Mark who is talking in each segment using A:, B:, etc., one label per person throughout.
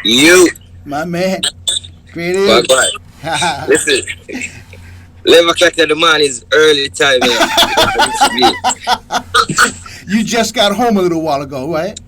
A: You,
B: My man.
A: my
B: Kranium.
A: God. Listen, 11 o'clock in the morning is early time, you know. As it should be.
B: You just got home a little while ago, right?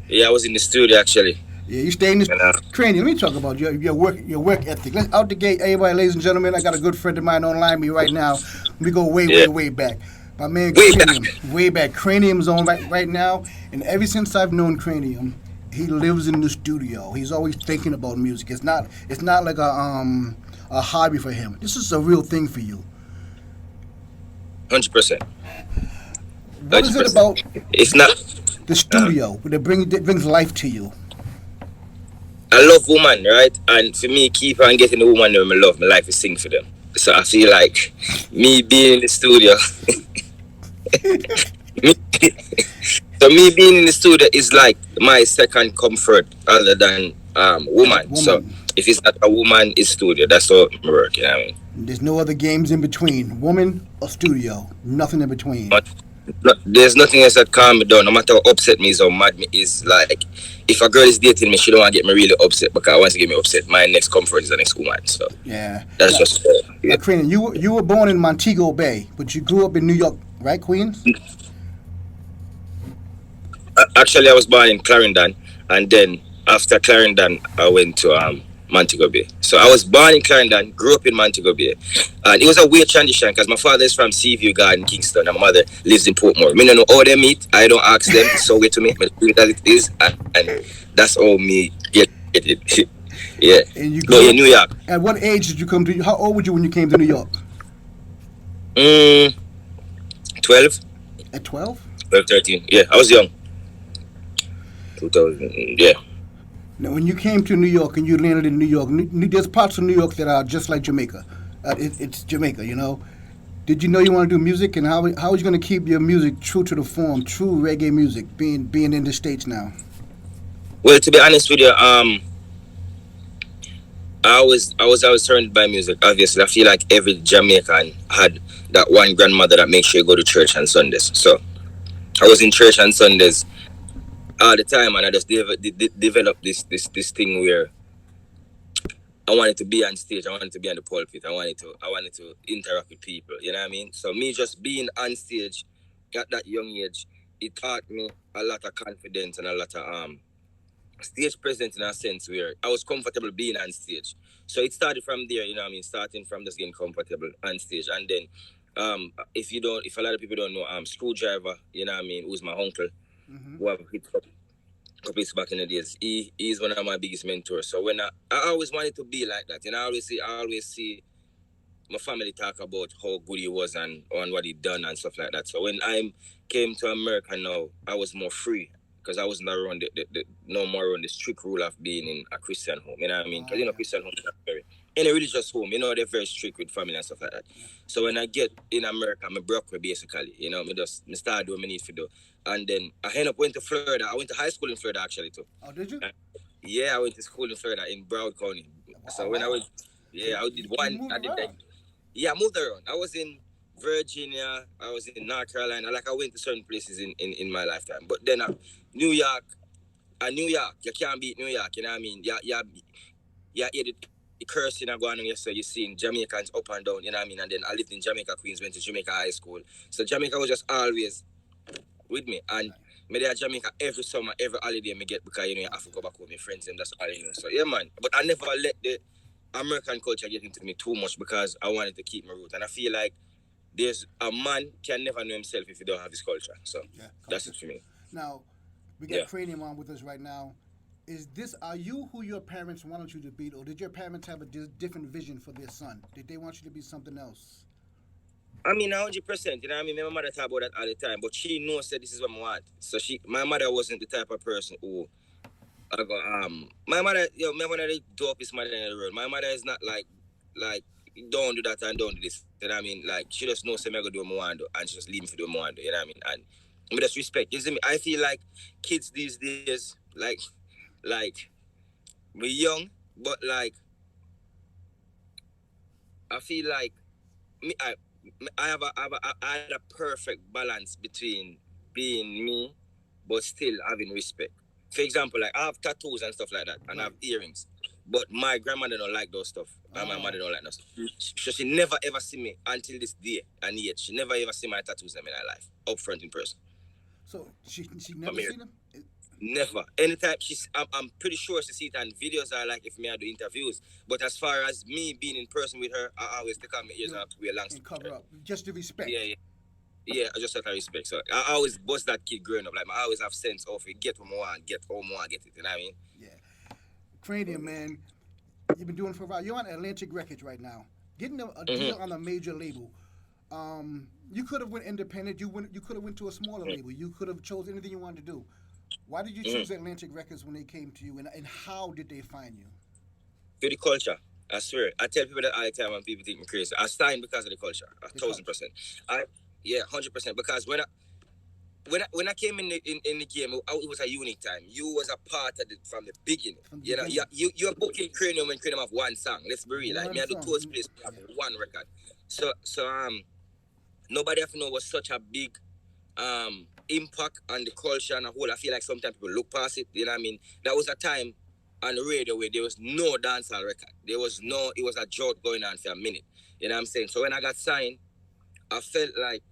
A: Yeah, I was in the studio actually.
B: Yeah, you stay in this
A: And,
B: Cranium. Let me talk about your work ethic. Let's out the gate, everybody, ladies and gentlemen. I got a good friend of mine online me right now. We go way,
A: yeah.
B: way, way back. My man
A: Way back.
B: Cranium, way back. Cranium's on right now, and ever since I've known Cranium, he lives in the studio. He's always thinking about music. It's not like a hobby for him. This is a real thing for you.
A: 100%.
B: What is it
A: 100%.
B: about
A: It's not.
B: the
A: Uh,
B: studio that brings life to you?
A: I love woman, right? And for me, keep on getting the woman that I love. My life is sing for them. So I feel like me being in the studio, me, so me being in the studio is like my second comfort other than woman. So
B: Woman.
A: if it's not a woman, it's studio. That's how it work. You know what I mean?
B: There's no other games in between. Woman or studio. Nothing in between.
A: But there's nothing else that calm me down. No matter how upset me is or mad me is, like if a girl is dating me, she don't want to get me really upset because once she get me upset, my next comfort is the next woman. So
B: Yeah.
A: that's
B: Now,
A: just yeah.
B: now Karina, you were born in Montego Bay, but you grew up in New York, right, Queens?
A: Actually, I was born in Clarendon, and then after Clarendon, I went to Montego Bay. So I was born in Clarendon, grew up in Montego Bay, and it was a weird transition because my father is from Seaview Garden, Kingston, and my mother lives in Portmore. Me don't know how they meet. I don't ask them. It's so weird to me, but it's weird as it is, and that's all me get it. Yeah,
B: And you
A: no, in
B: grew
A: New
B: up.
A: York.
B: At what age did you come to? How old were you when you came to New York?
A: Mm, 12,
B: At 12.
A: 12, 13. Yeah, I was young. 2000. Yeah.
B: Now, when you came to New York and you landed in New York, there's parts of New York that are just like Jamaica. It's Jamaica, you know. Did you know you want to do music, and how are you going to keep your music true to the form, true reggae music, being in the states now?
A: Well, to be honest with you, I was surrounded by music. Obviously, I feel like every Jamaican had that one grandmother that makes sure you go to church on Sundays. So I was in church on Sundays all the time, and I just developed this thing where I wanted to be on stage. I wanted to be on the pulpit. I wanted to interact with people. You know what I mean? So me just being on stage at that young age, it taught me a lot of confidence and a lot of stage presence in a sense where I was comfortable being on stage. So it started from there, you know what I mean, starting from just getting comfortable on stage. And then if a lot of people don't know, Screwdriver, you know what I mean, who's my uncle,
B: Hmm.
A: who I've hit up couple back in the days, he's one of my biggest mentors. So when I always wanted to be like that, and I always see my family talk about how good he was and what he done and stuff like that. So when I came to America now, I was more free because I wasn't around no more around the strict rule of being in a Christian home. You know what I mean? Because
B: Oh yeah.
A: Christian homes are very in a religious home. They're very strict with family and stuff like that. So when I get in America, I broke me basically. Me start doing what I need to do, and then I end up went to Florida. I went to high school in Florida actually too.
B: Oh, did you?
A: Uh, yeah, I went to school in Florida in Broward County.
B: Oh
A: So when I
B: wow.
A: went,
B: So
A: yeah, I did
B: you
A: one.
B: moved
A: I did that.
B: around.
A: Yeah, I moved around. I was in Virginia. I was in North Carolina. Like I went to certain places in my lifetime. But then New York, New York, you can't beat New York. You know what I mean? Yeah, the cursing are going on yesterday. You're seeing Jamaicans up and down. You know what I mean? And then I lived in Jamaica, Queens. Went to Jamaica High School. So Jamaica was just always with me. And me there Jamaica every summer, every holiday me get because you have to go back with my friends and that's all you know. So yeah, man. But I never let the American culture get into me too much because I wanted to keep my root. And I feel like there's a man can never know himself if he don't have his culture. So
B: Yeah,
A: that's
B: culture.
A: it for me.
B: Now, we got
A: Yeah.
B: Cranium on with us right now. Are you who your parents wanted you to be, or did your parents have a different vision for their son? Did they want you to be something else?
A: I mean, 100%. You know what I mean? My mother talk about that all the time, but she knows that this is what I want. So my mother wasn't the type of person who I go, my mother, my mother is the dopest mother in the world. My mother is not like, don't do that and don't do this. You know what I mean? Like, she just knows I'm going to do what I want to do, and she just leave me for do what I want to do. You know what I mean? And I just respect. You see me? I feel like kids these days, like, we're young, but like, I feel like me, I had a perfect balance between being me, but still having respect. For example, like I have tattoos and stuff like that, and I have
B: Right.
A: earrings. But my grandmother don't like those stuff, and my mother
B: Oh,
A: don't like that stuff. So she never ever see me until this day, and yet she never ever see my tattoos in her life, up front in person.
B: so she
A: But
B: never
A: me,
B: seen him.
A: never. Anytime I'm pretty sure she see it on videos I like if me I do interviews. But as far as me being in person with her, I always take out my ears and I
B: You
A: have to wear long
B: and
A: sleeve
B: cover
A: shirt.
B: up just to
A: Yeah,
B: respect.
A: yeah. Yeah, I just out of respect. So I always bust that kid growing up. Like I always have sense of it, get what I want, get how I want, get it. You know what I mean?
B: Yeah, Cranium man, you've been doing it for a while. You're on Atlantic Records right now, getting a deal
A: Mm-hmm.
B: on a major label. You could have went independent. You could have went to a smaller label. You could have chose anything you wanted to do. Why did you choose
A: Mm-hmm.
B: Atlantic Records when they came to you, and how did they find you?
A: To the culture. I swear. I tell people that all the time and people think me crazy. I signed because of the culture. A
B: The
A: thousand
B: culture.
A: percent. I Yeah, 100%. Because when I came in the game, it was a unique time. You was a part of it from the beginning.
B: From the
A: You know,
B: beginning.
A: you're booking Kranium and Kranium have one song. Let's be real. Like
B: One
A: me, I do
B: song.
A: toast place, we have
B: Yeah.
A: one record. So nobody have to know was such a big impact on the culture and a whole. I feel like sometimes people look past it. You know what I mean? That was a time on the radio where there was no dancehall record. There was
B: Yeah.
A: no. It was a drought going on for a minute. You know what I'm saying? So when I got signed, I felt like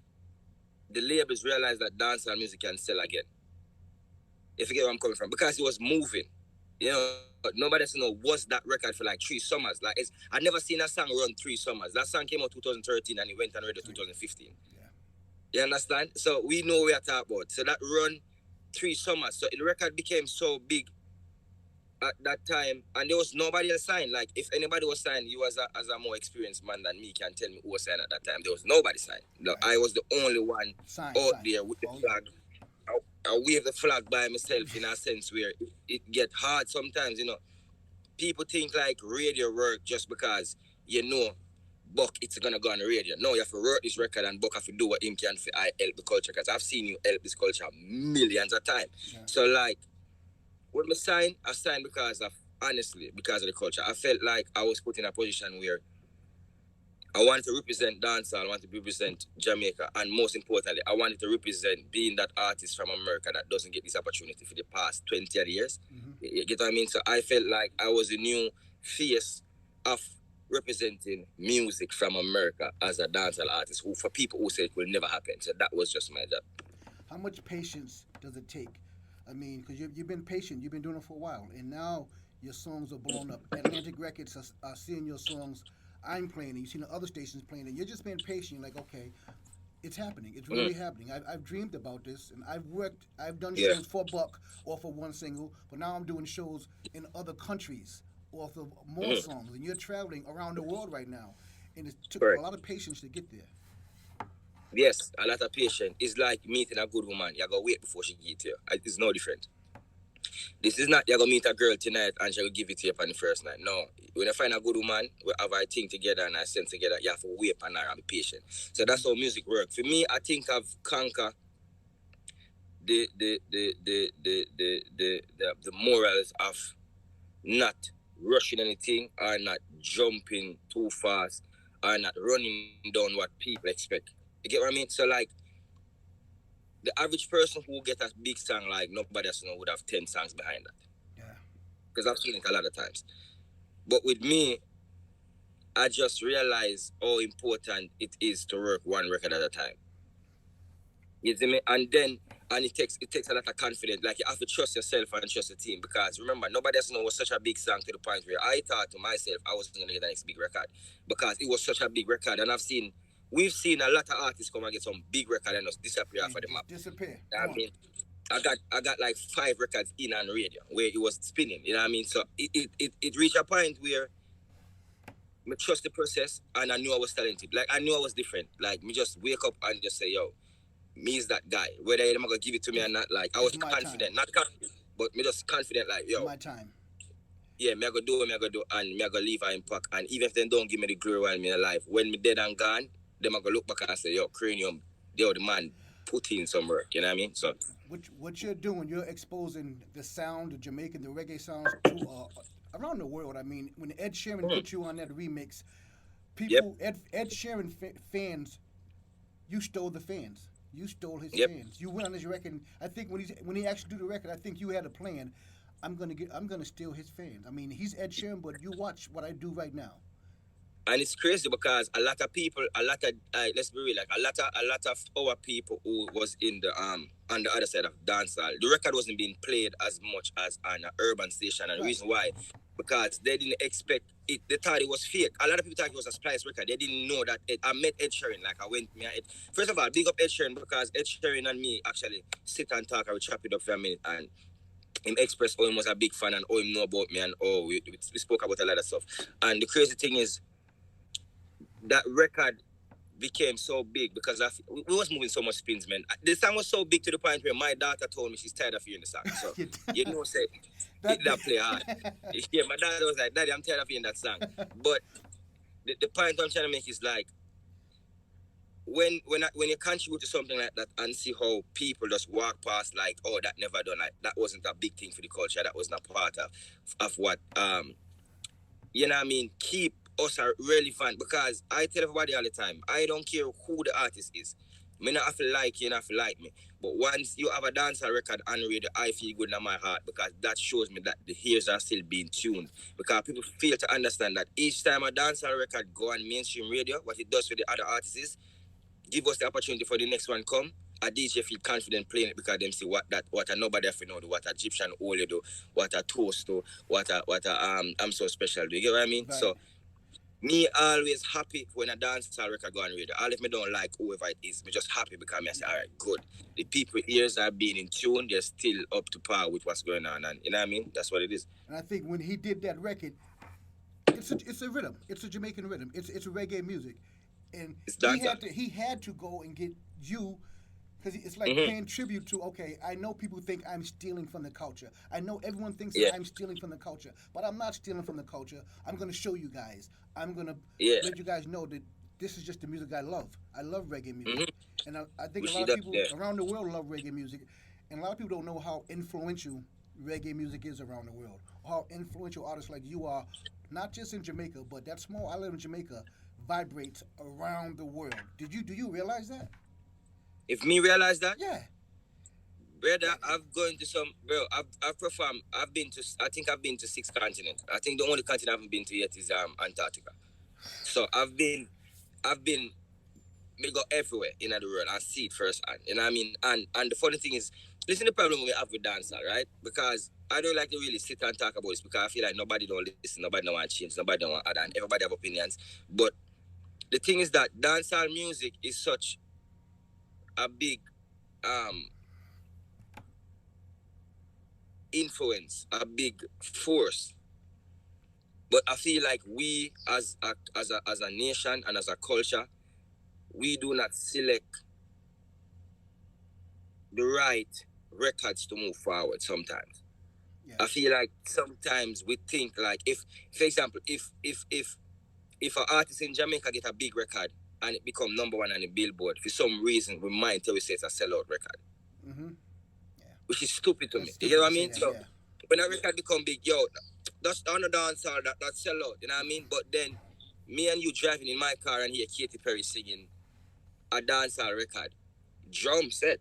A: the labels realized that dancehall music can sell again. If you get where I'm coming from, because it was moving. You know, nobody else know was that record for like 3 summers. I never seen a song run 3 summers. That song came out 2013 and it went on radio
B: Right.
A: 2015.
B: Yeah.
A: You understand? So we know what we are talking about. So that run 3 summers. So the record became so big at that time, and there was nobody else signed. Like if anybody was signed, you as a more experienced man than me can tell me who was signed at that time. There was nobody signed. No,
B: Right.
A: I was the only one
B: Sign.
A: out
B: Sign.
A: there with the
B: Oh yeah.
A: flag. I wave the flag by myself in a sense where it get hard sometimes. People think like radio work just because Buck it's gonna go on the radio. No, you have to work this record and Buck have to do what him can for I help the culture because I've seen you help this culture millions of times.
B: Yeah.
A: So like when I signed because of honestly because of the culture. I felt like I was put in a position where I wanted to represent dancehall, I wanted to represent Jamaica, and most importantly, I wanted to represent being that artist from America that doesn't get this opportunity for the past 20 odd years.
B: Mm-hmm.
A: You get what I mean? So I felt like I was a new face of representing music from America as a dancehall artist who, for people who say it will never happen. So that was just my job.
B: How much patience does it take? I mean, because you've been patient, you've been doing it for a while, and now your songs are blown up. Atlantic Records are seeing your songs. I'm playing it. You've seen the other stations playing it. You're just being patient. Like, okay, it's happening. It's really
A: Mm.
B: happening. I've dreamed about this, and I've done
A: Yeah.
B: shows for Buck or for one single, but now I'm doing shows in other countries off of more
A: Mm.
B: songs, and you're traveling around the world right now, and it took a
A: Correct.
B: lot of patience to get there.
A: Yes, a lot of patience. It's like meeting a good woman. You gotta wait before she get to you. It's no different. This is not you're gonna meet a girl tonight and she'll give it to you on the first night. No. When you find a good woman, we have our thing together and our sense together, you have to wait on her and be patient. So
B: Mm-hmm.
A: that's how music works. For me, I think I've conquered the morals of not rushing anything or not jumping too fast or not running down what people expect. You get what I mean? So like the average person who get a big song like nobody else know would have 10 songs behind that.
B: Yeah.
A: Because I've seen it a lot of times. But with me, I just realized how important it is to work one record at a time. You see me? And it takes a lot of confidence. Like you have to trust yourself and trust the team. Because remember, nobody else know was such a big song to the point where I thought to myself I wasn't gonna get the next big record. Because it was such a big record. And we've seen a lot of artists come and get some big record and just disappear off of
B: And
A: the map.
B: just disappear.
A: I
B: Gone.
A: mean, I got like 5 records in on radio where it was spinning. You know what I mean? So it reached a point where me trust the process and I knew I was talented. Like I knew I was different. Like me just wake up and just say, yo, me is that guy. Whether they're gonna give it to me or
B: It's
A: not, like I
B: it's
A: was
B: my time.
A: confident. Not confident, but me just confident like, yo,
B: My time.
A: yeah, me I go do what me I go do and me I go leave an impact. And even if they don't give me the glory while me alive, when me dead and gone, them I go look back and say, yo, Cranium, yo, the man put in some work, you know what I mean? So
B: What you're doing, you're exposing the sound, the Jamaican, the reggae sounds to around the world. I mean, when Ed Sheeran
A: mm,
B: put you on that remix,
A: yep.
B: Ed Sheeran fans, you stole the fans. You stole his
A: Yep.
B: fans. You went on his record. I think when he actually do the record, I think you had a plan. I'm gonna steal his fans. I mean, he's Ed Sheeran, but you watch what I do right now.
A: And it's crazy because a lot of people, a lot of let's be real, like a lot of our people who was in the on the other side of dancehall, the record wasn't being played as much as on an urban station, and the
B: Right.
A: reason why, because they didn't expect it. They thought it was fake. A lot of people thought it was a splice record. They didn't know that I met Ed Sheeran. Like I went me. First of all, big up Ed Sheeran because Ed Sheeran and me actually sit and talk. I would chop it up for a minute and him express oh him was a big fan and oh him know about me and oh we spoke about a lot of stuff. And the crazy thing is that record became so big because we was moving so much spins, man. The song was so big to the point where my daughter told me she's tired of hearing the song. So you know, say it
B: that
A: that play hard. Yeah, my daughter was like, "Daddy, I'm tired of hearing that song." But the point I'm trying to make is like when you contribute to something like that and see how people just walk past like, oh, that never done, like that wasn't a big thing for the culture. That was not part of what you know what I mean, keep us are relevant because I tell everybody all the time, I don't care who the artist is. Me not have to like you, not have to like me. But once you have a dancehall record on radio, I feel good in my heart because that shows me that the ears are still being tuned. Because people fail to understand that each time a dancehall record go on mainstream radio, what it does for the other artists is give us the opportunity for the next one come. A DJ feel confident playing it because them see what a nobody have to know do, what a Egyptian Ole do, what a toast do, what a I'm so special do. You get what I mean?
B: right.
A: So me always happy when a dancehall record go on radio. All if me don't like whoever it is, me just happy because me I say, all right, good. The people ears are being in tune, they're still up to par with what's going on, and you know what I mean? That's what it is.
B: And I think when he did that record, it's a rhythm. It's a Jamaican rhythm. It's a reggae music, and
A: It's dancehall.
B: he had to go and get you because it's like
A: Mm-hmm.
B: paying tribute to. Okay, I know people think I'm stealing from the culture. I know everyone thinks that
A: Yeah,
B: I'm stealing from the culture, but I'm not stealing from the culture. I'm gonna show you guys. I'm gonna
A: yeah.
B: let you guys know that this is just the music I love. I love reggae music,
A: Mm-hmm.
B: and I
A: We
B: think a lot
A: see
B: of
A: that
B: people
A: there.
B: around the world love reggae music, and a lot of people don't know how influential reggae music is around the world. How influential artists like you are, not just in Jamaica, but that small island of Jamaica vibrates around the world. Do you realize that?
A: If me realize that,
B: Yeah,
A: brother,
B: yeah,
A: I've gone to some bro. I've performed. I've been to. I think I've been to 6 continents. I think the only continent I haven't been to yet is Antarctica. So I've been me go everywhere in the world and see it firsthand. You know what I mean? And the funny thing is, listen to the problem we have with dancehall, right? Because I don't like to really sit and talk about this because I feel like nobody don't listen, nobody don't want to change, nobody don't want to add, and everybody have opinions. But the thing is that dancehall music is such a big um influence, a big force. But I feel like we as a nation and as a culture, we do not select the right records to move forward sometimes. I
B: yes.
A: feel like sometimes we think like if for example if an artist in Jamaica get a big record and it become number one on the billboard, for some reason we might tell we say it's a sellout record.
B: Mm-hmm. Yeah,
A: Which is stupid to
B: that's
A: me. You get
B: stupid
A: what
B: to
A: I
B: say
A: mean?
B: that.
A: So
B: Yeah,
A: when a record become big, yo, that's on the dance hall, that sell out, you know what I mean? But then me and you driving in my car and hear Katy Perry singing a dancehall record, drum set,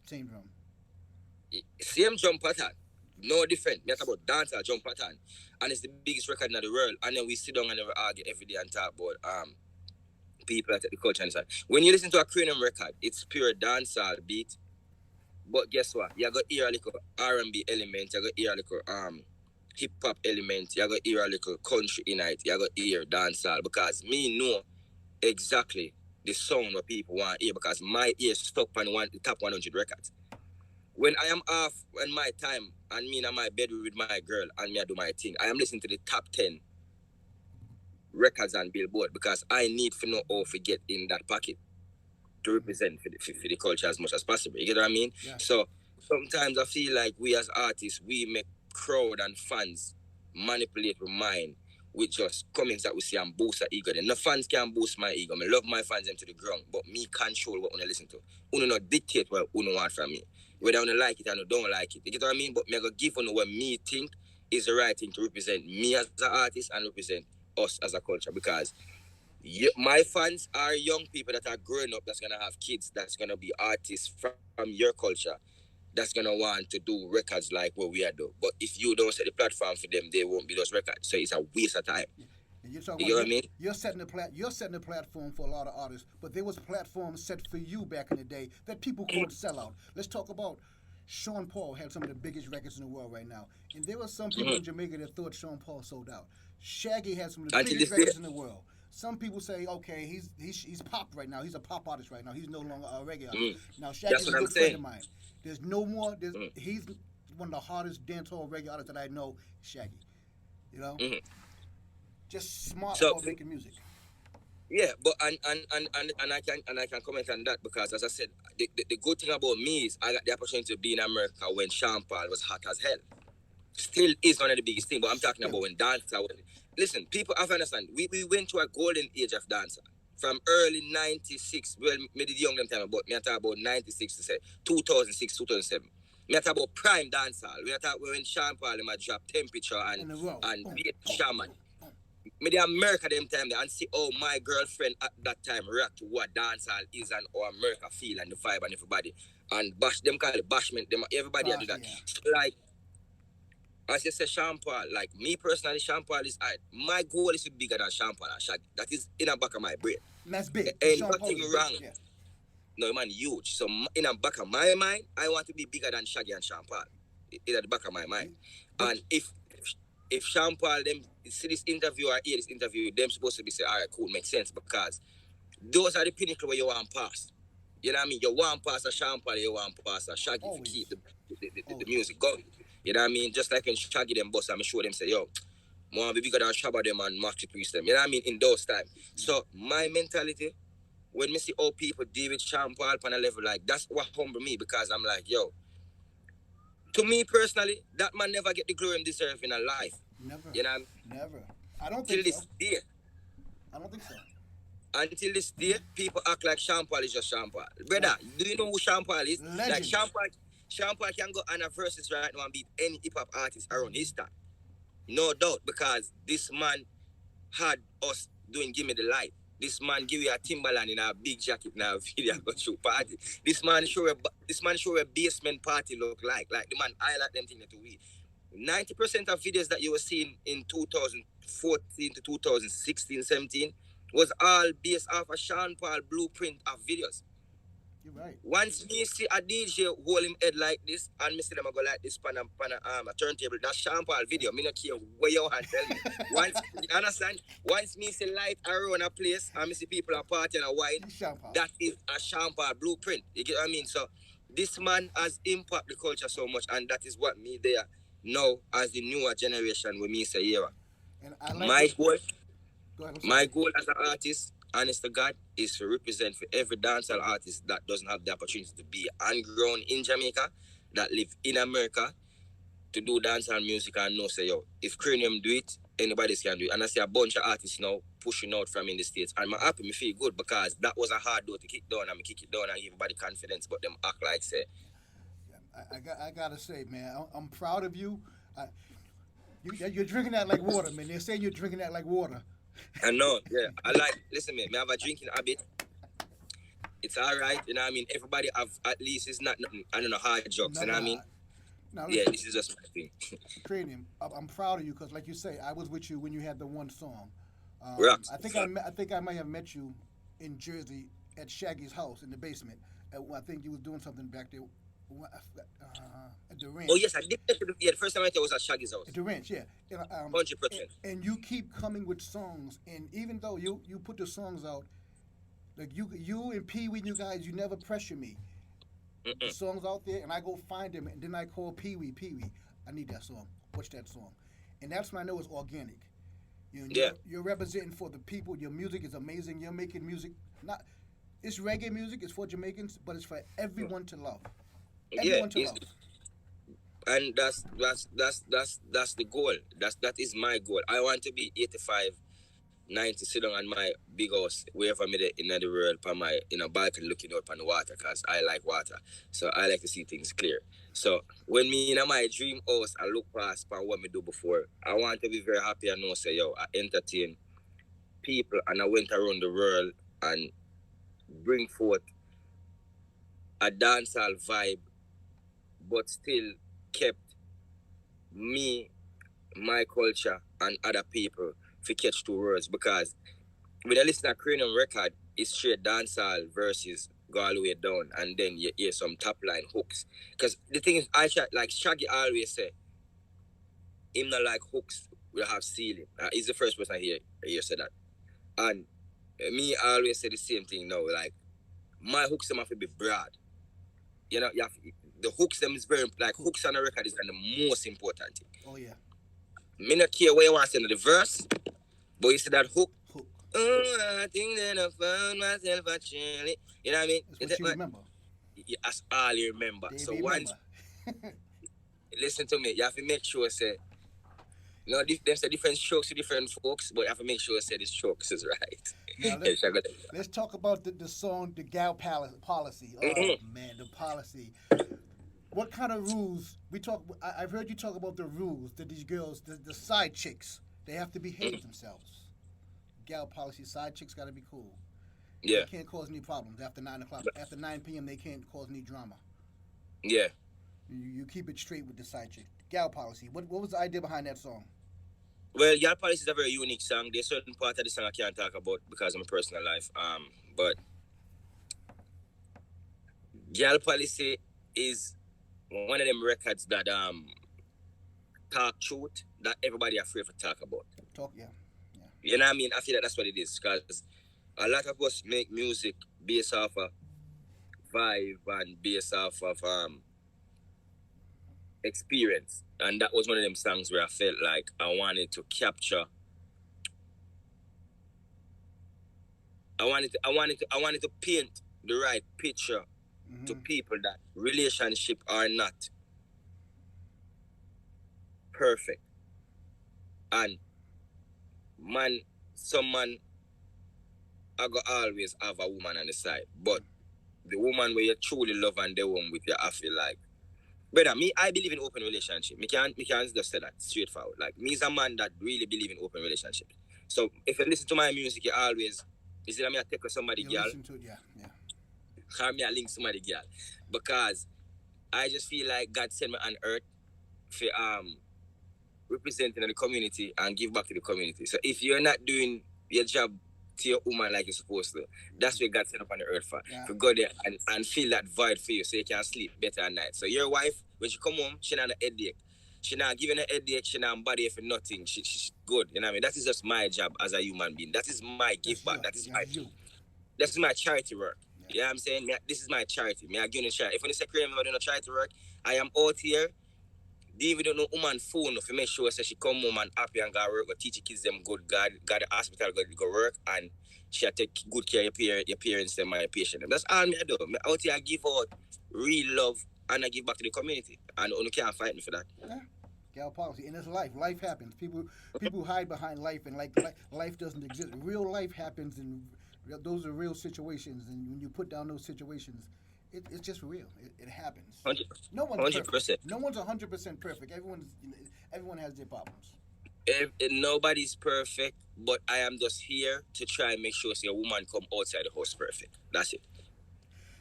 B: same drum.
A: same drum pattern, no different. Me talk about dancehall drum pattern, and it's the biggest record in the world. And then we sit down and never argue every day and talk about people at the culture and stuff. When you listen to a Kranium record, it's pure dancehall beat. But guess what? You got hear a little R&B element. You got hear a little hip hop element. You got hear a little country in it. You got hear dancehall because me know exactly the sound what people want to hear because my ear stuck on the top 100 records. When I am off in my time and me in my bed with my girl and me I do my thing, I am listening to the top 10 records on Billboard because I need to know how to get in that pocket to
B: Mm-hmm.
A: represent for the culture as much as possible. You get what I mean?
B: Yes.
A: So sometimes I feel like we as artists, we make crowd and fans manipulate our mind with just comments that we see and boost our ego. Then the fans can boost my ego. I love my fans them to the ground, but me control what I listen to. Uno not dictate what uno want from me.
B: Yeah.
A: Whether I like it or don't like it. You get what I mean? But me I go give on what me think is the right thing to represent me as an artist and represent us as a culture because My fans are young people that are growing up that's gonna have kids that's gonna be artists from your culture that's gonna want to do records like what we are do. But if you don't set the platform for them, they won't be those records. So it's a waste of time.
B: And you're talking
A: You
B: about
A: know what I mean?
B: you're setting the platform for a lot of artists, but there was platforms set for you back in the day that people called sellout. Let's talk about Sean Paul had some of the biggest records in the world right now, and there were some people in
A: Mm-hmm.
B: Jamaica that thought Sean Paul sold out. Shaggy had some of the
A: Until
B: biggest
A: this day.
B: records in the world. Some people say, okay, he's pop right now. He's a pop artist right now. He's no longer a reggae artist.
A: Mm.
B: Now
A: That's
B: Shaggy's a
A: what I'm
B: good friend of
A: saying.
B: mine. There's no more.
A: Mm.
B: He's one of the hardest dancehall reggae artists that I know. Shaggy, you know,
A: Mm-hmm.
B: just smart
A: So
B: about making music.
A: yeah, but and I can comment on that because as I said, the good thing about me is I got the opportunity to be in America when Sean Paul was hot as hell. Still is one of the biggest things, but I'm talking about
B: Still,
A: when dancer. Listen, people have to understand. We went to a golden age of dancer from early '96. Well, me did young them time, but me I talk about '96 to say 2006, 2007. Me I talk about prime dancehall. We I talk when Sean Paul them a drop temperature
B: in the row.
A: and
B: Boom,
A: beat
B: boom,
A: shaman.
B: boom, boom.
A: Me the America them time there and see how my girlfriend at that time react to what dancehall is and how America feel and the vibe and everybody. And bash them call it bashment. Them everybody do
B: Bosh,
A: that.
B: yeah.
A: So like as you say, Sean Paul, like me personally, Sean Paul is my goal is to be bigger than Sean Paul and Shaggy. That is in the back of my brain.
B: And that's big. And
A: Ain't
B: Sean Paul
A: nothing
B: is big.
A: wrong.
B: Yeah.
A: No man, huge. So in the back of my mind, I want to be bigger than Shaggy and Sean Paul. In the back of my mind.
B: But
A: And if Sean Paul them see this interview or hear this interview, them supposed to be say, all right, cool, makes sense because those are the pinnacle where you want pass. You know what I mean? You want pass a Sean Paul, you want pass a Shaggy to keep
B: always,
A: the
B: always.
A: music going. You know what I mean? Just like in Shaggy them boss, I'm sure them say, yo, more be bigger than Shabba them and Maxi Priest them. You know what I mean? In those times.
B: Yeah.
A: So my mentality, when me see how people deal with Sean Paul on a level like that's what humble me because I'm like, yo, to me personally, that man never get the glory him deserve in a life.
B: Never,
A: You know what I mean?
B: never. I don't
A: Till
B: think
A: this
B: so.
A: day.
B: I don't think so.
A: Until this day, people act like Sean Paul is just Sean Paul.
B: Like
A: Brother, do you know who Sean Paul is? Like
B: legends.
A: Sean Paul can go on a versus right now and beat any hip hop artist around his time. No doubt, because this man had us doing Give Me the Light. This man give you a Timberland in a big jacket now video go through party. This man show a basement party look like. Like the man highlight them thing that we. 90% of videos that you were seeing in 2014 to 2016, 17 was all based off a Sean Paul blueprint of videos.
B: You're right.
A: Once me see a DJ hold him head like this and me see them go like this pan a turntable, that's Sean Paul video. Me not care where you want tell me. Once you understand? Once me see light around a place and me see people are partying and wine,
B: Sean Paul.
A: that is a Sean Paul blueprint. You get what I mean? So this man has impact the culture so much and that is what me there now as the newer generation with me say here.
B: And I like
A: My
B: what.
A: goal
B: Go ahead. I'm
A: my
B: sorry.
A: goal as an artist, honest to God, is to represent for every dancehall artist that doesn't have the opportunity to be on ground in Jamaica, that live in America, to do dancehall music and know say yo, if Kranium do it, anybody can do it. And I see a bunch of artists now pushing out from in the States. And I'm happy, me feel good because that was a hard door to kick down and me kick it down and give everybody confidence, but them act like say,
B: I gotta say, man, I'm proud of you. You're drinking that like water, man. They're saying you're drinking that like water.
A: I know, yeah. I like listen me have a drinking habit. It's alright, you know what I mean? Everybody have at least it's not nothing, I don't know, hard jokes, you know what I
B: Nothing
A: mean?
B: hot. Now
A: Yeah,
B: listen,
A: this is just my thing.
B: Cranium. I'm proud of you because, like you say, I was with you when you had the one song.
A: Rocks.
B: I think I might have met you in Jersey at Shaggy's house in the basement. I think you was doing something back there at the
A: Oh
B: ranch.
A: yes, I did. Yeah, the first time I met her was at Shaggy's
B: At
A: house.
B: the ranch, yeah.
A: 100%.
B: And you keep coming with songs, and even though you put the songs out, like you and Pee Wee, you guys, you never pressure me. The
A: Mm-mm.
B: songs out there, and I go find them, and then I call Pee Wee. Pee Wee, I need that song. What's that song? And that's when I know it's organic.
A: Yeah.
B: You're representing for the people. Your music is amazing. You're making music. Not It's reggae music. It's for Jamaicans, but it's for everyone to love.
A: Yeah,
B: Everyone to
A: it's
B: love.
A: and that's the goal. That is my goal. I want to be 85, 90, sit down on my big house, wherever I'm in the world, on my in a balcony looking out on the water, cause I like water. So I like to see things clear. So when me in my dream house, I look past on what me do before. I want to be very happy and know say yo, I entertain people, and I went around the world and bring forth a dancehall vibe, but still kept me, my culture, and other people to catch two words. Because when I listen to Kranium record, it's straight dancehall versus go all the way down, and then you hear some top line hooks. Because the thing is, I try, like Shaggy always say, him not like hooks will have ceiling. He's the first person I hear say that. And me always say the same thing now. Like my hooks them have to be broad. You know, the hooks them is very like hooks on the record is the most important thing.
B: Oh yeah.
A: Me not care what you want to say in the verse, but you see that hook.
B: Hook.
A: Oh, I think that I found myself actually. You know what I mean?
B: That's what you remember.
A: That's all you remember. So
B: Davey
A: once
B: remember.
A: listen to me, you have to make sure say there's a different strokes to different folks, but you have to make sure say the strokes is right.
B: Now let's talk about the song, the gal policy. Oh
A: Mhm.
B: man, the policy. What kind of rules we talk? I've heard you talk about the rules that these girls, the side chicks, they have to behave themselves. Gal policy, side chicks got to be cool. They
A: Yeah,
B: can't cause any problems after 9 o'clock. After 9 p.m., they can't cause any drama.
A: yeah.
B: You keep it straight with the side chick. Gal policy. What was the idea behind that song?
A: Well, Yard Police is a very unique song. There's certain part of the song I can't talk about because of my personal life. But Yard Policy is one of them records that talk truth that everybody afraid to talk about.
B: Talk, yeah, yeah.
A: You know what I mean? I feel like that's what it is because a lot of us make music based off of vibe and based off of experience, and that was one of them songs where I felt like I wanted to capture. I wanted to paint the right picture to
B: Mm-hmm.
A: people that relationship are not perfect, and man, some man I go always have a woman on the side, but the woman where you truly love and the one with you, I feel like. Brother, me, I believe in open relationship. Me can't just say that straightforward. Like me is a man that really believe in open relationships. So if you listen to my music, you always is it me I take with somebody
B: You
A: girl,
B: listen to it, yeah, yeah.
A: or me I link somebody girl. Because I just feel like God sent me on earth for representing the community and give back to the community. So if you're not doing your job to your woman like you're supposed to, that's where God set up on the earth for.
B: Yeah.
A: For go there and feel that void for you so you can sleep better at night. So your wife, when she come home, she not a headache. She not giving a headache, she not body for nothing. She's good. You know what I mean? That is just my job as a human being. That is my give
B: That's
A: back.
B: you.
A: That is my
B: That's you.
A: charity work.
B: Yeah.
A: You know what I'm saying? This is my charity. Me I give you charity. If you say cream, I do not charity work, I am out here David don't know woman phone to make sure say she come home and happy and go work, go teach the kids them good, God the hospital, go work, and she take good care of your parents them and your patient them. That's all me I do. Me out here I give out real love and I give back to the community. And you can't fight me for that.
B: Yeah. Gal policy, and it's life. Life happens. People hide behind life, and life doesn't exist. Real life happens, and those are real situations. And when you put down those situations, it's just real. It happens.
A: 100
B: No one's perfect.
A: 100%.
B: No one's 100% perfect. Everyone has their problems.
A: Nobody's perfect, but I am just here to try and make sure say a woman come outside the house perfect. That's it.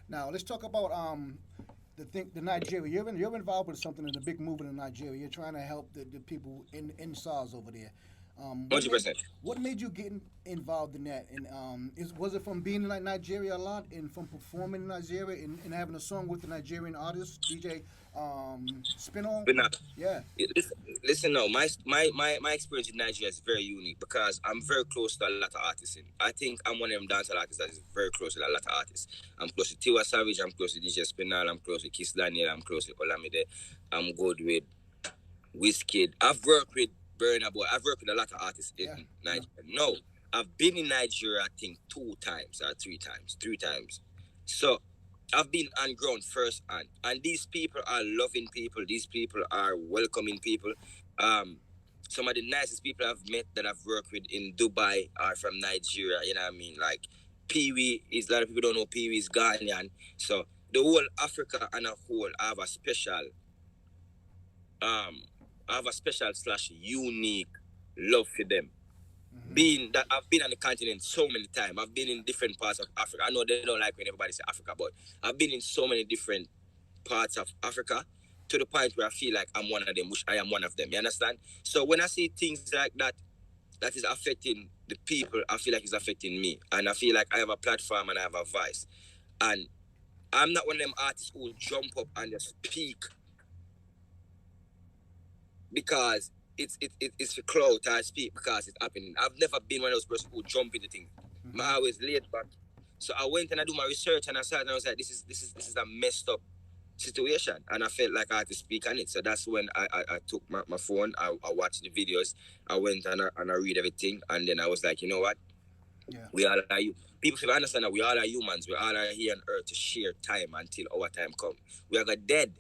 B: Now let's talk about the Nigeria. You're involved with something in the big movement in Nigeria. You're trying to help the people in SARS over there. Um, what made
A: 100%.
B: what made you get involved in that? And was it from being in like Nigeria a lot and from performing in Nigeria and having a song with the Nigerian artist DJ Spinall?
A: But now,
B: Yeah.
A: listen now, my experience in Nigeria is very unique because I'm very close to a lot of artists. I think I'm one of them dancehall artists that is very close to a lot of artists. I'm close to Tiwa Savage, I'm close to DJ Spinal, I'm close to Kiss Daniel, I'm close to Olamide, I'm good with Wizkid. I've worked with Burna Boy. I've worked with a lot of artists
B: Yeah.
A: in
B: Yeah.
A: Nigeria. No, I've been in Nigeria, I think, two times or three times. Three times. So I've been on ground first and these people are loving people. These people are welcoming people. Um, some of the nicest people I've met that I've worked with in Dubai are from Nigeria. You know what I mean? Like Pee Wee is a lot of people don't know Pee Wee is Ghanaian. So the whole Africa and a whole um I have a special slash unique love for them. being that I've been on the continent so many times. I've been in different parts of Africa. I know they don't like when everybody say Africa, but I've been in so many different parts of Africa to the point where I feel like I'm one of them, which I am one of them. You understand? So when I see things like that, that is affecting the people, I feel like it's affecting me. And I feel like I have a platform and I have a voice. And I'm not one of them artists who jump up and just speak because it's for clout. I speak because it's happening. I've never been one of those persons who jump into things.
B: Mm-hmm.
A: I always laid back. So I went and I do my research and I started and I was like, this is a messed up situation, and I felt like I had to speak on it. So that's when I took my phone, I watched the videos, I went and I read everything, and then I was like, you know what?
B: Yeah.
A: We all are you. People should understand that we all are humans. We all are here on earth to share time until our time come. We are gonna dead.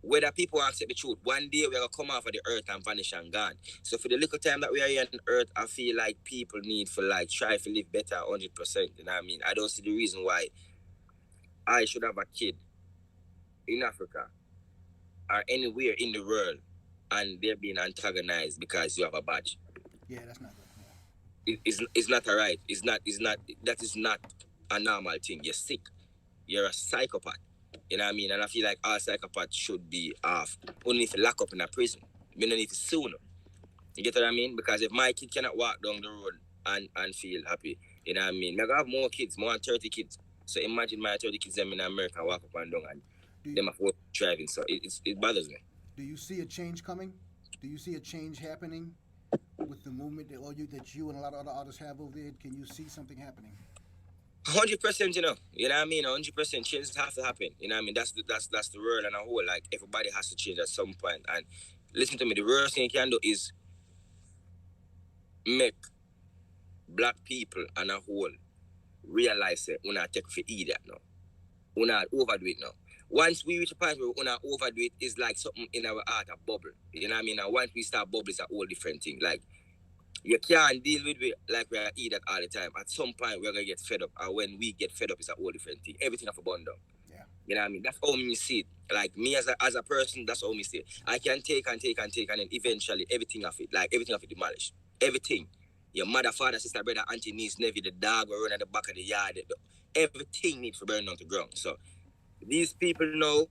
A: Whether people accept the truth, one day we're gonna come off of the earth and vanish and gone. So for the little time that we are here on earth, I feel like people need for like try to live better 100%. You know what I mean? I don't see the reason why I should have a kid in Africa or anywhere in the world and they're being antagonized because you have a badge.
B: Yeah, that's not good.
A: It's not alright. That is not a normal thing. You're sick. You're a psychopath. You know what I mean? And I feel like all psychopaths should be off. Only if you lock up in a prison. We don't need to sue them. You get what I mean? Because if my kid cannot walk down the road and feel happy, you know what I mean? I have more kids, more than 30 kids. So imagine my 30 kids them in America walk up and down and
B: Do you,
A: them afford driving. So it bothers me.
B: do you see a change coming? Do you see a change happening with the movement that you and a lot of other artists have over there? Can you see something happening?
A: 100%, you know what I mean. 100% changes have to happen. You know what I mean. That's the world and a whole. Like everybody has to change at some point. And listen to me. The worst thing you can do is make black people and a whole realize that we not take for idiot now. We not overdo it now. Once we reach a point where we not overdo it, it's like something in our heart a bubble. You know what I mean. And once we start bubble, it's a whole different thing. Like you can't deal with it like we are idiot all the time. At some point, we're gonna get fed up, and when we get fed up, it's a whole different thing. Everything have a bond down.
B: Yeah.
A: You know what I mean? That's how me see it. Like me as a person, that's how me see it. I can take and take and take, and then eventually everything of it, like everything of it demolished. Everything. Your mother, father, sister, brother, auntie, niece, nephew, the dog will run at the back of the yard. Everything needs to burn down to ground. So these people know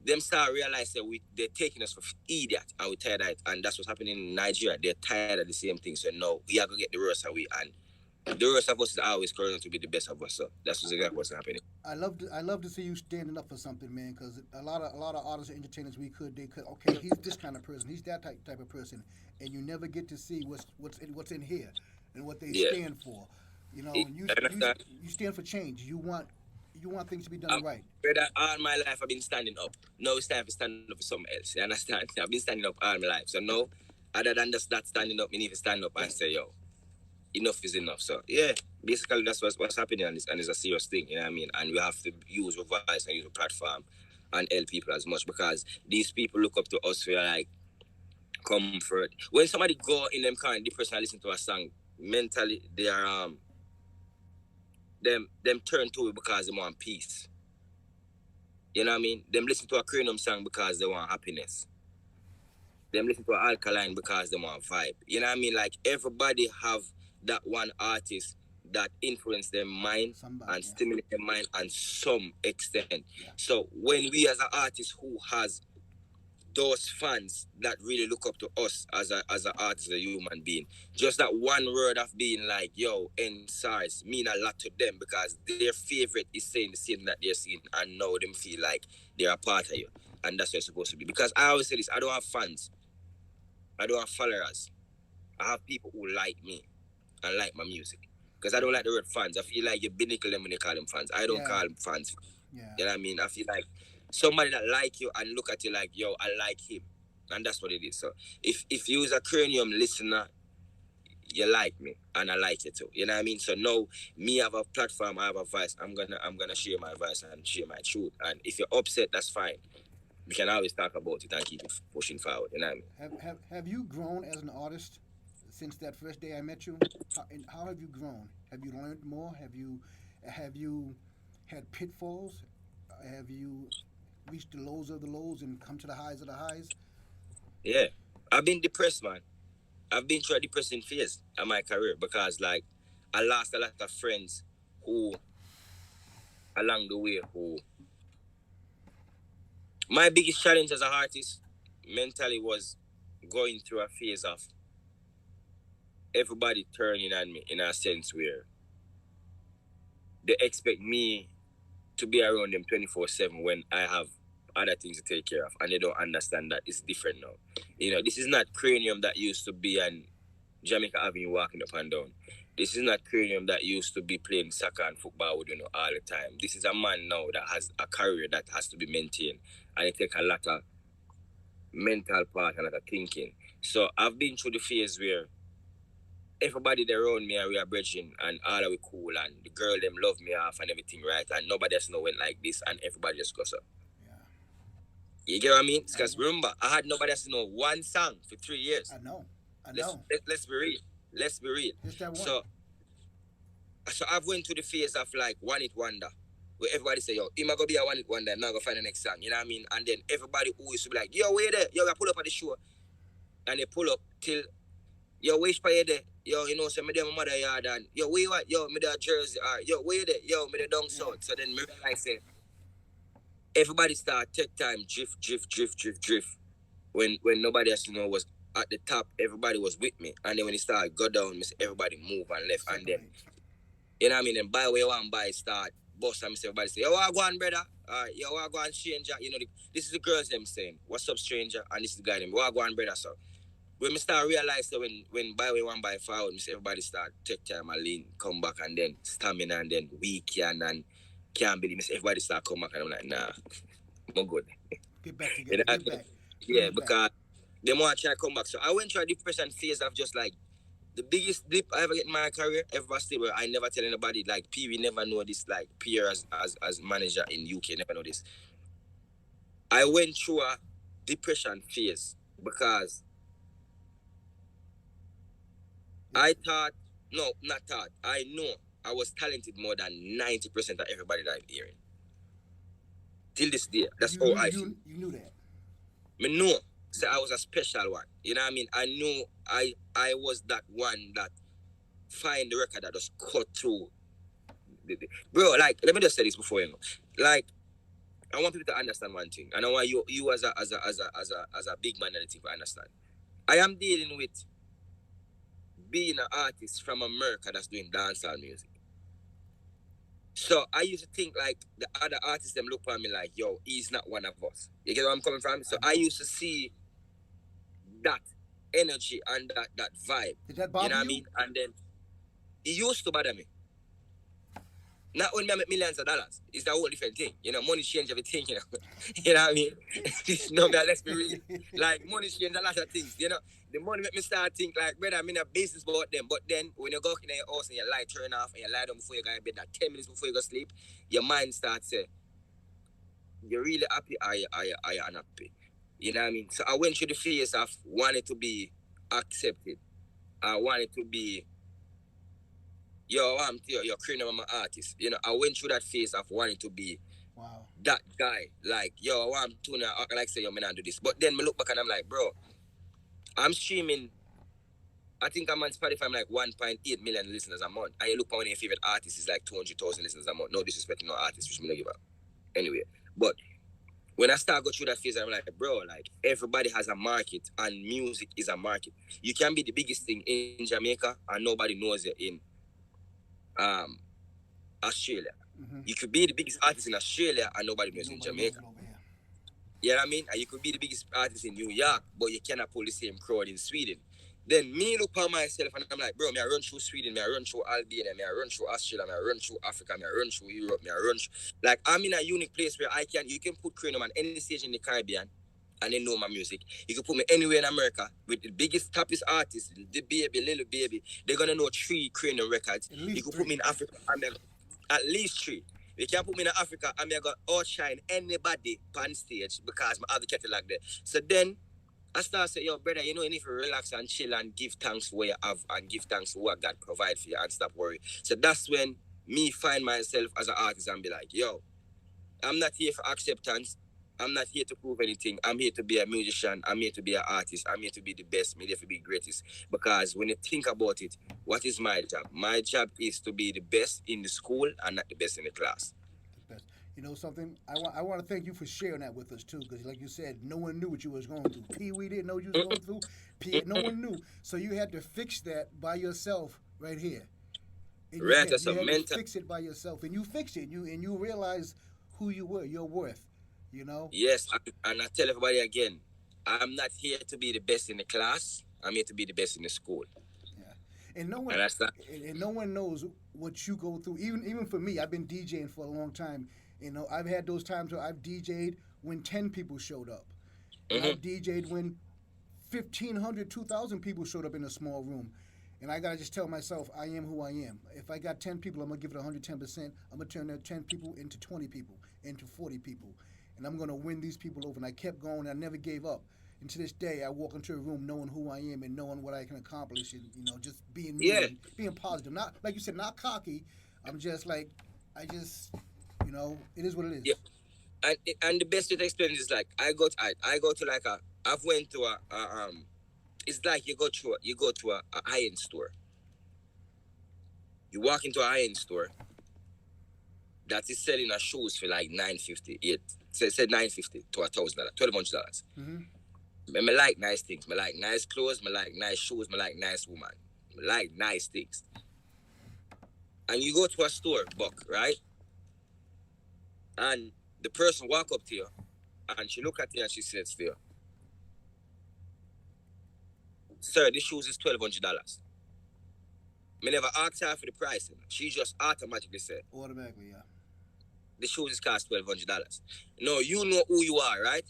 A: them start realize that they're taking us for idiot and we're tired of it. And that's what's happening in Nigeria. They're tired of the same thing. So no, we are gonna get the worst of we, and the rest of us is always going to be the best of us. So that's exactly what's happening.
B: I love to see you standing up for something, man. Because a lot of artists and entertainers they could okay, he's this kind of person, he's that type of person, and you never get to see what's in here and what they
A: Yeah.
B: stand for. You know, you stand for change. You want things to be done right.
A: Brother, all my life I've been standing up. Now it's time to stand up for something else. You understand? I've been standing up all my life. So now, other than just that standing up, we need to stand up and say, yo, enough is enough. So yeah, basically that's what's happening, and it's a serious thing, you know what I mean? And we have to use our voice and use a platform and help people as much because these people look up to us for like comfort. When somebody go in them kind of depression and listen to a song, mentally they are them turn to it because they want peace. You know what I mean? Them listen to a Kranium song because they want happiness. Them listen to an Alkaline because they want vibe. You know what I mean? Like everybody have that one artist that influence their mind
B: Somebody,
A: and
B: yeah.
A: stimulate their mind on some extent.
B: Yeah.
A: So when we as an artist who has those fans that really look up to us as a artist, a human being, just that one word of being like, yo, end SARS mean a lot to them because their favorite is saying the same that they're seeing and now them feel like they're a part of you. And that's what it's supposed to be. Because I always say this, I don't have fans. I don't have followers. I have people who like me and like my music. Because I don't like the word fans. I feel like you binicle them when you call them fans. I don't call them fans.
B: Yeah.
A: You know what I mean? I feel like somebody that like you and look at you like, yo, I like him. And that's what it is. So if you is a Kranium listener, you like me and I like you too. You know what I mean? So now me have a platform, I have a voice. I'm gonna share my voice and share my truth. And if you're upset, that's fine. We can always talk about it and keep it pushing forward. You know what I mean?
B: Have you grown as an artist since that first day I met you? How have you grown? Have you learned more? Have you had pitfalls? Have you reached the lows of the lows and come to the highs of the highs?
A: Yeah. I've been depressed, man. I've been through a depressing phase of my career because like I lost a lot of friends who along the way who my biggest challenge as an artist mentally was going through a phase of everybody turning on me in a sense where they expect me to be around them 24/7 when I have other things to take care of, and they don't understand that it's different now. This is not Cranium that used to be on Jamaica Avenue walking up and down. This is not Cranium that used to be playing soccer and football with all the time. This is a man now that has a career that has to be maintained, and it takes a lot of mental part and a lot of thinking. So I've been through the phase where everybody there around me and we are bridging and all of we cool and the girl them love me off and everything right and nobody else know went like this and everybody just goes up.
B: Yeah.
A: You get what I mean?
B: I
A: Because
B: know.
A: remember, I had nobody else to know one song for 3 years.
B: I know. I
A: Let's
B: know.
A: let, let's be real. Let's be real.
B: Just that one.
A: So I've went through the phase of like one hit wonder. Where everybody say, yo, I'm gonna be a one hit wonder, I'm not gonna find the next song. You know what I mean? And then everybody who used to be like, yo, wait there, yo, I pull up at the show. And they pull up till yo, wish for you there. Yo, so me there my mother yard and yo, where you at? Yo, me there Jersey. Yo, where you there? Yo, me there down
B: Yeah.
A: south. So then me realize say everybody start take time, drift. When nobody else was at the top, everybody was with me. And then when it started go down, everybody move and left. And then
B: Separate.
A: you know what I mean? And by way one by start boss and everybody say, yo, what go on, brother? Yo, what go on, stranger? This is the girls them saying, what's up, stranger? And this is the guy them, what go on, brother? So when me start realize that when by way one by forward, everybody start take time and lean, come back and then stamina and then weak and can't believe me. Everybody start come back and I'm like, nah, I'm good.
B: Get back
A: You
B: together.
A: know,
B: Get back. Bring
A: yeah,
B: it back.
A: because they want to try to come back. So I went through a depression phase of just like the biggest dip I ever get in my career, ever still where I never tell anybody, like P we never know this, like Pierre as manager in UK, never know this. I went through a depression phase because
B: Yeah.
A: I thought, no, not thought, I know I was talented more than 90% of everybody that I'm hearing. Till this day, that's
B: You
A: how
B: knew
A: I feel.
B: you knew that.
A: Me know, so I was a special one. You know what I mean? I knew I was that one that find the record that just cut through. Bro, like, let me just say this before Like, I want people to understand one thing. And I want you as a big man and everything to understand. I am dealing with being an artist from America that's doing dancehall music. So I used to think like the other artists them look at me like, yo, he's not one of us. You get where I'm coming from? So
B: I
A: I
B: know.
A: used to see that energy and that vibe.
B: Did that
A: You
B: bother
A: know what I
B: you?
A: mean? And then it used to bother me. Not when I make millions of dollars. It's a whole different thing. Money change everything, you know what I mean? No, man, let's be real. Like, money change a lot of things, The money make me start think like, brother, I'm in a business about them. But then, when you go in your house and your light turn off and you lie down before you go to bed, that 10 minutes before you go sleep, your mind starts say, you're really happy or you unhappy? You know what I mean? So I went through the phase of wanting to be accepted. I wanted to be yo, you're Kranium, I'm an artist. I went through that phase of wanting to be
B: Wow.
A: that guy. Like, yo, I'm tuna, like say, yo, me not do this. But then me look back and I'm like, bro, I'm streaming. I think I'm on Spotify, I'm like 1.8 million listeners a month. And you look at one of your favorite artists is like 200,000 listeners a month. No disrespect to no artist, which me not give up. Anyway, but when I start go through that phase, I'm like, bro, like everybody has a market and music is a market. You can be the biggest thing in Jamaica and nobody knows it in um Australia.
B: Mm-hmm.
A: You could be the biggest artist in Australia and nobody
B: And
A: knows in
B: nobody knows
A: Jamaica.
B: it over here.
A: You know what I mean? And you could be the biggest artist in New York, but you cannot pull the same crowd in Sweden. Then me look at myself and I'm like, bro, me I run through Sweden, me I run through Albania, me I run through Australia, me I run through Africa, me I run through Europe, me I run through... Like, I'm in a unique place where you can put Cranium on any stage in the Caribbean and they know my music. You can put me anywhere in America with the biggest, toppest artists, the baby, little baby. They're gonna know 3 Cranium records.
B: At
A: You
B: least
A: can put me
B: three.
A: in Africa and at least 3. You can't put me in Africa and me got outshine anybody on stage because I have the catalog there. So then I start saying, yo, brother, you need to relax and chill and give thanks for what you have and give thanks for what God provide for you and stop worrying. So that's when me find myself as an artist and be like, yo, I'm not here for acceptance. I'm not here to prove anything. I'm here to be a musician. I'm here to be an artist. I'm here to be the best. I'm here to be greatest. Because when you think about it, what is my job? My job is to be the best in the school and not the best in the class.
B: The best. You know something? I want to thank you for sharing that with us too, because like you said, no one knew what you was going through. Pee Wee didn't know what you was going through. No one knew, so you had to fix that by yourself right here in your
A: Right?
B: head.
A: That's
B: You
A: a
B: had to
A: mental.
B: fix it by yourself, and you fixed it. You realized who you were, your worth. You know.
A: Yes, and I tell everybody again, I'm not here to be the best in the class. I'm here to be the best in the school.
B: Yeah, and no
A: And
B: one
A: that's not.
B: and no one knows what you go through. Even for me, I've been DJing for a long time. You know, I've had those times where I've DJed when 10 people showed up, and I've
A: Mm-hmm.
B: DJed when 1,500, 2,000 people showed up in a small room. And I gotta just tell myself, I am who I am. If I got 10 people, I'm gonna give it 110%. I'm gonna turn that 10 people into 20 people, into 40 people, and I'm gonna win these people over. And I kept going. I never gave up. And to this day, I walk into a room knowing who I am and knowing what I can accomplish, and just being me
A: Yeah,
B: and being positive. Not like you said, not cocky. I'm just like, I just, it is what it
A: yeah.
B: is.
A: And the best way to explain it is like I go to like a I've went to it's like you go to a high end store. You walk into a high end store that is selling a shoes for like 950, eight said 950 to $1,000, $1,200.
B: Mm-hmm.
A: Me like nice things. Me like nice clothes. Me like nice shoes. Me like nice woman. Me like nice things. And you go to a store, Buck, right? And the person walk up to you and she look at you and she says to you, "Sir, this shoes is $1,200." Me never asked her for the pricing. She just automatically said,
B: Automatically, yeah.
A: "The shoes is cost $1,200." No, you know who you are, right?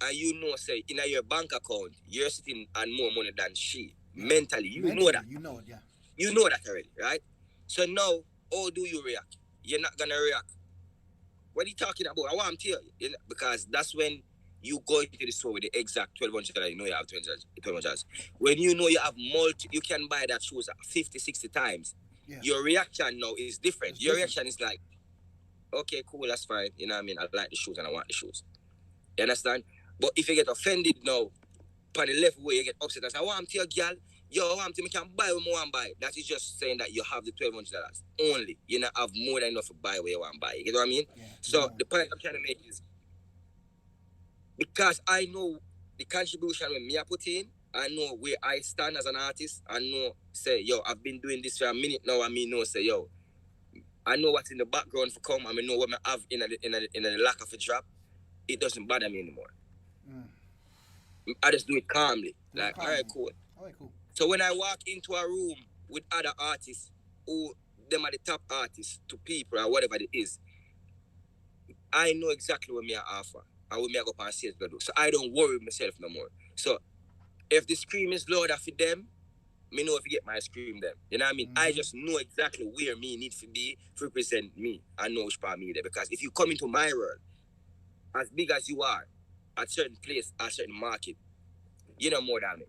A: And you know, say in your bank account, you're sitting on more money than she.
B: Yeah.
A: Mentally, you know
B: Mentally,
A: that.
B: you know it, yeah.
A: You know that already, right? So now, how do you react? You're not gonna react. What are you talking about? I want to tell you, because that's when you go into the store with the exact $1,200. You know you have $1,200. When you know you have you can buy that shoes 50, 60 times.
B: Yeah.
A: Your reaction now is different.
B: It's
A: Your
B: different.
A: reaction is like, okay, cool, that's fine. You know what I mean? I like the shoes and I want the shoes. You understand? But if you get offended now, on the left way, you get upset and say, I want to tell girl, yo, I want to can buy what I want to buy. That is just saying that you have the $1,200 only. You not have more than enough to buy what you want to buy. You know what I mean?
B: Yeah. You
A: So
B: don't.
A: the point I'm trying to make is because I know the contribution when me I put in, I know where I stand as an artist. I know say, yo, I've been doing this for a minute now. I mean, no, say, yo, I know what's in the background for come. I mean, know what I have in the lack of a drop. It doesn't bother me anymore.
B: Mm.
A: I just do it calmly.
B: Do it
A: Like, all right,
B: calmly.
A: cool.
B: All right, cool.
A: So when I walk into a room with other artists who them are the top artists to people or whatever it is, I know exactly what me I offer and what me I go up and say to do. So I don't worry myself no more. So if the scream is louder for them, me know if you get my scream them. You know what I mean? I
B: Mm-hmm.
A: just know exactly where me need to be to represent me and know which part me there. Because if you come into my world, as big as you are, at certain place, at certain market, you know more than me.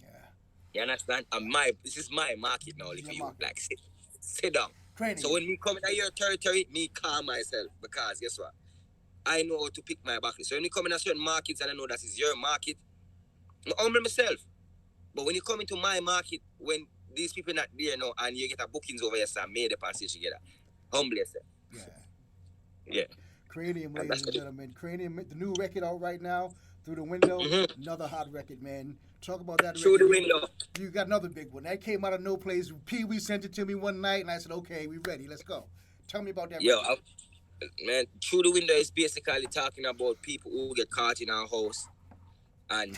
B: Yeah.
A: You understand? And
B: Yeah.
A: this is my market now,
B: This is
A: like
B: your
A: for you.
B: market.
A: Like sit down. So
B: Cranium.
A: when me come into your territory, me calm myself because guess what? I know how to pick my battle. So when you come in a certain markets and I know that is your market, I humble myself. But when you come into my market, when these people not there now and you get a bookings over here, so made up and sit together, humble yourself.
B: Yeah.
A: Yeah.
B: Cranium,
A: And
B: ladies
A: that's
B: and
A: it.
B: gentlemen. Cranium, the new record out right now, Through the Window.
A: Mm-hmm.
B: Another hot record, man. Talk about that
A: Through
B: record.
A: the
B: You
A: window.
B: you got another big one. That came out of no place. Pee Wee sent it to me one night, and I said, okay, we ready. Let's go. Tell me about that
A: Yo,
B: record.
A: man, through the window is basically talking about people who get caught in our house and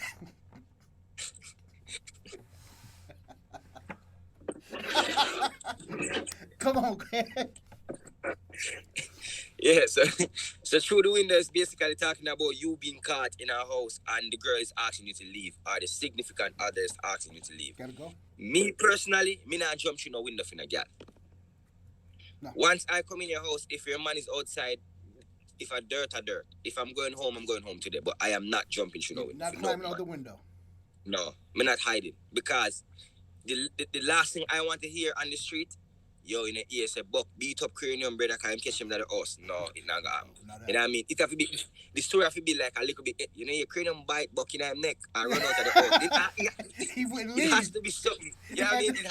B: Come on, Craig.
A: yeah, so through the window is basically talking about you being caught in a house and the girl is asking you to leave, or the significant other is asking you to leave.
B: Gotta go?
A: Me personally, me not jump through no window for a girl.
B: No.
A: Once I come in your house, if your man is outside, if I dirt, I dirt. If I'm going home today. But I am not jumping through no
B: You're
A: window
B: not
A: for no
B: climbing out
A: man.
B: the window.
A: No, me not hiding because the last thing I want to hear on the street yo, in the ear say, Buck, beat up Kranium, brother, can him catch him at the house. No, it not gonna happen.
B: No, not
A: You know
B: that.
A: what I mean? It have to be, the story have to be like a little bit, you know, your Kranium bite Buck in his neck and run out of the house.
B: He wouldn't
A: It has
B: leave.
A: to be something. You
B: He
A: know what I
B: had
A: mean?
B: to, he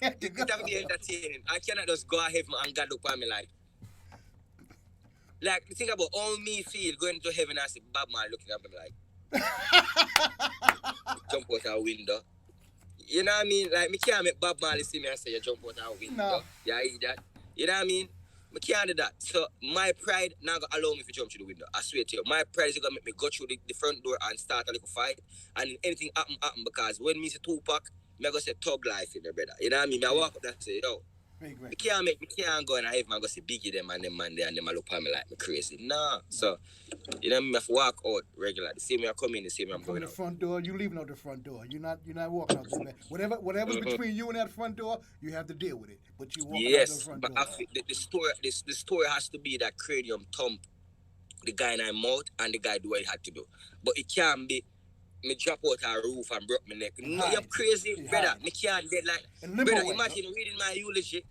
B: had to
A: It have to be
B: go.
A: entertaining. I cannot just go ahead and God look at me like, think about all me feel going to heaven and see Bob Marley looking at me like, jump out a window. You know what I mean? Like, me can't make Bob Marley see me and say, you jump out a
B: No.
A: window. Yeah, I hear that. You know what I mean? I can't do that. So, my pride not going to allow me to jump through the window. I swear to you. My pride is going to make me go through the front door and start a little fight. And anything happen because when me say Tupac, me go say thug life in there, brother. You know what I mean? I walk up and say, yo,
B: Great, great.
A: me can't go and I have my go see Biggie them and them man there and them a look at me like me crazy. Nah.
B: No.
A: So, you know what I mean? I have to walk out regular. The same way I come in, the same way I'm
B: From
A: going
B: the
A: out.
B: front door, you leaving out the front door. You're not walking out there. Whatever's between you and that front door, you have to deal with it. But you walking out the
A: Yes,
B: front
A: but
B: door.
A: I feel the story has to be that Cranium thump the guy in my mouth and the guy do what he had to do. But it can't be me drop out a roof and broke my neck.
B: And
A: No, you're
B: hide.
A: crazy,
B: You
A: brother.
B: hide.
A: Me can't dead like
B: And limp
A: brother,
B: away.
A: imagine reading my eulogy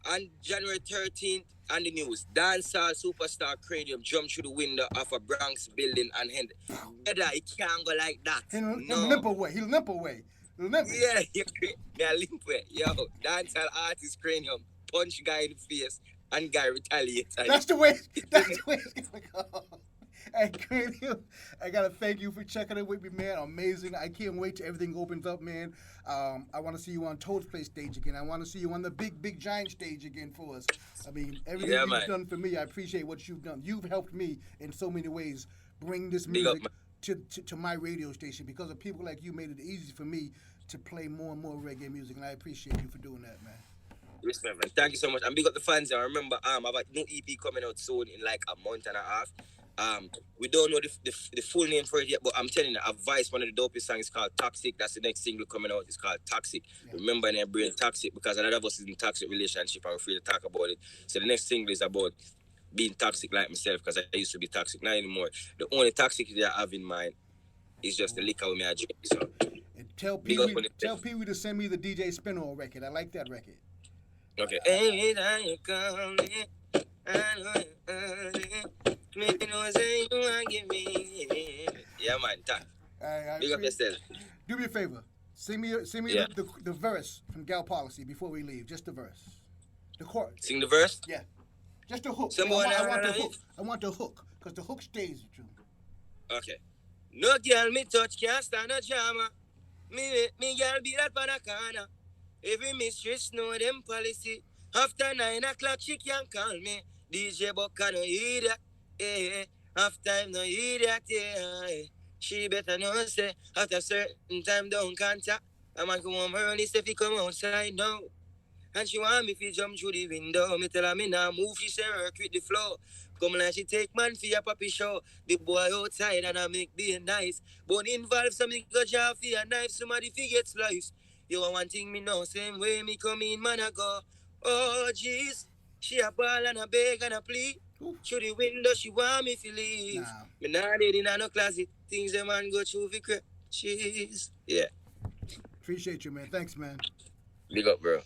A: on January 13th on the news. Dancehall superstar Cranium jumped through the window of a Bronx building and hit. Brother, it can't go like that.
B: Him
A: No.
B: limp away. He limp away. Limping.
A: Yeah, you're crazy. Me a limp way. Yo, dancehall artist Cranium punch guy in the face and guy retaliates.
B: That's the way. That's the way it's gonna go. Hey, Kranium, I gotta thank you for checking in with me, man. Amazing. I can't wait till everything opens up, man. I want to see you on Toad's Play stage again. I want to see you on the big giant stage again for us. I mean, everything
A: Yeah,
B: you've
A: man.
B: done for me, I appreciate what you've done. You've helped me in so many ways bring this
A: Big up,
B: music
A: man.
B: to my radio station because of people like you made it easy for me to play more and more reggae music, and I appreciate you for doing that, man.
A: Respect, man. Thank you so much. And big up the fans. I remember I have a new EP coming out soon in like a month and a half. We don't know the full name for it yet, but I'm telling you, Advice, one of the dopest songs is called Toxic. That's the next single coming out. It's called Toxic.
B: Yeah.
A: Remember in your brain toxic because a lot of us is in toxic relationship and we're free to talk about it. So the next single is about being toxic like myself because I used to be toxic, not anymore. The only toxic that I have in mind is just the liquor with me I drink. So
B: And tell
A: big
B: Pee
A: up
B: Wee,
A: on it.
B: tell Pee Wee to send me the DJ Spinall record. I like that record.
A: Okay. Every time you call me, I know you heard it. Me know say you want give me. Yeah, man. Big up yourself.
B: Do me a favor. Sing me
A: Yeah.
B: the verse from Gal Policy before we leave. Just the verse. The chord.
A: Sing the verse.
B: Yeah. Just the hook.
A: Someone
B: I want the
A: alive.
B: hook. I want the hook. Because the hook stays with you.
A: Okay. No girl me touch can't stand a drama. Me girl be that pan a corner. Every mistress know them policy. After 9 o'clock she can call me. DJ Bucka no hear that. Eh. Half time no hear that. Yeah. She better know say after certain time don't contact. A man come home early say fi come outside now. And she want me fi jump through the window. Me tell her me nah move. She say work with the flow. Come like she take man for your puppy show. The boy outside and I make being nice. But involve something go job for a knife. Somebody fi get slice. You want one thing me know. Same way me come in man I go. Oh jeez. She a ball and a beg and a plea.
B: Ooh.
A: Through the window she want me fi leave.
B: Nah.
A: Me nah dead in no closet. Things the man go through fi crap. Jeez. Yeah.
B: Appreciate you, man. Thanks, man.
A: Big up, bro.